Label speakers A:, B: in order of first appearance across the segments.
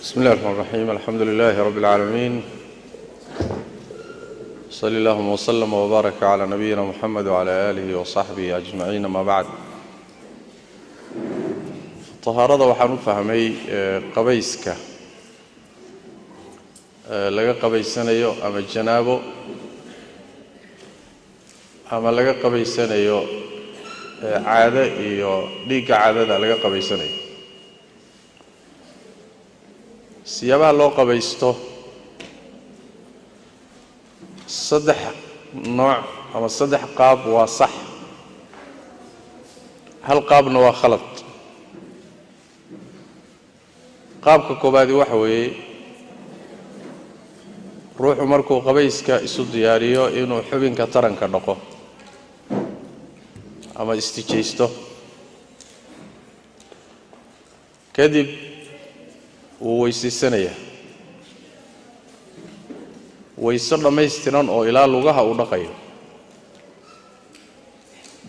A: بسم الله الرحمن الرحيم. الحمد لله رب العالمين، صلى الله وسلم وبارك على نبينا محمد وعلى آله وصحبه أجمعين. ما بعد، طهارة وحنو فهمي قبيسك لقى قبيسانيو أما الجنابو أما لقى قبيسانيو عادة ليك عادة لقى قبيسانيو siyaabaha loo qabaysto saddex nooc ama saddex qaab waa sax, hal qaabna waa khalad. qaabka koobaad waxa weeye ruuxu markuu qabayska isu diyaariyo inuu xubinka taranka dhaqo ama istijaysto, kadib wuu weysaysanaya weyso dhammaystiran oo ilaa lugaha uu dhaqayo.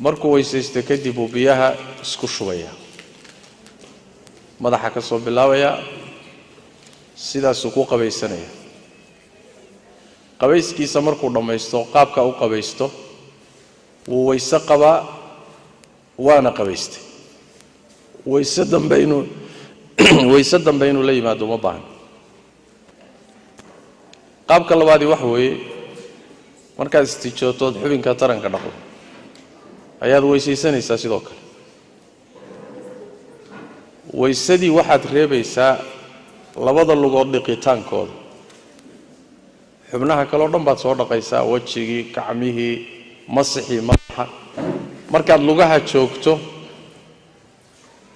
A: markuu weysaysto kadib uu biyaha isku shubaya, madaxa ka soo bilaabaya, sidaasuu ku qabaysanaya. qabayskiisa markuu dhammaysto qaabka u qabaysto wuu weyso qabaa waana qabaystay. weyso dambe inuu la yimaado uma baahan. qaabka labaadii waxa weeye markaad istijootood xubinka taranka dhaqdo ayaad weysaysanaysaa. sidoo kale weysadii waxaad reebaysaa labada lugood dhiqitaankooda, xubnaha kaleo dhan baad soo dhaqaysaa, wejigii, gacmihii, masixii madaxa. markaad lugaha joogto,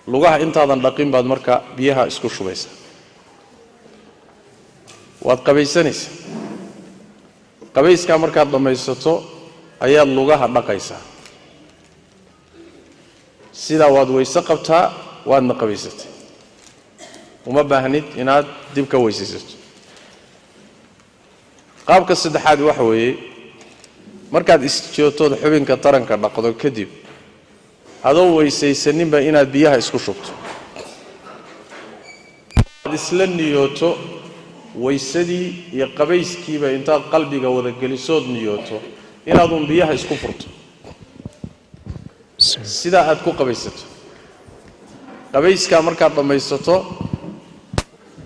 A: lugaha intaadan dhaqin baad marka biyaha isku shubaysaa, waad qabaysanaysaa. qabayskaa markaad dhammaysato ayaad lugaha dhaqaysaa. sidaa waad weyse qabtaa, waadna qabaysatay. uma baahnid inaad dib ka weysaysato. qaabka saddexaad waxa weeye markaad isjootood xubinka taranka dhaqdo kadib adoo weysaysaninba inaad biyaha isku shubto, aad isla niyooto weysadii iyo qabayskiiba intaad qalbiga wada gelisood niyooto inaadun biyaha isku furto, sidaa aad ku qabaysato. qabayskaa markaad dhammaysato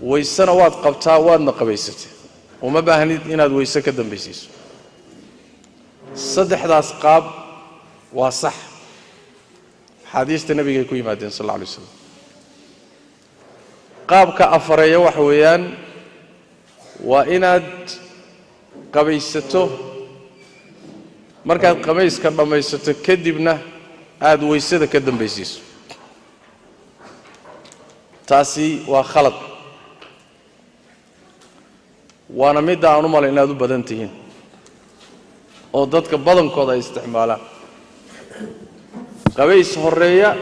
A: weysana waad qabtaa, waadna qabaysatay. uma baahnid inaad weyse ka dambaysiiso. saddexdaas qaab waa sax, xadiista nabiga ay ku yimaadeen sallallahu alayhi wasallam. qaabka afareeya waxa weeyaan waa inaad qabaysato, markaad qabayska dhammaysato kadibna aad weysada ka dambaysiiso. taasi waa khalad, waana midda aan u malay inaad u badan tihiin oo dadka badankooda ay isticmaalaan. qabays horeeya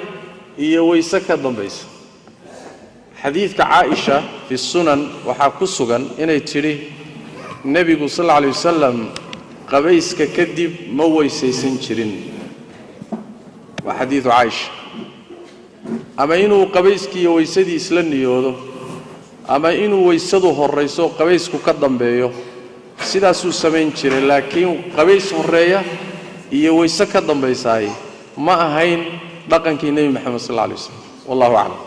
A: iyo weyse ka dambaysa. xadiidka caaisha fi sunan waxaa ku sugan inay tidhi nebigu sallallahu alayhi wasallam qabayska kadib ma weysaysan jirin. waa xadiidu caaisha. ama inuu qabayskii iyo weysadii isla niyoodo, ama inuu weysadu horayso qabaysku ka dambeeyo, sidaasuu samayn jiray. laakiin qabays horeeya iyo weyse ka dambaysaay ma ahayn dhaqankii nebi maxamed sallallahu alayhi wasallam. wallahu a'lam.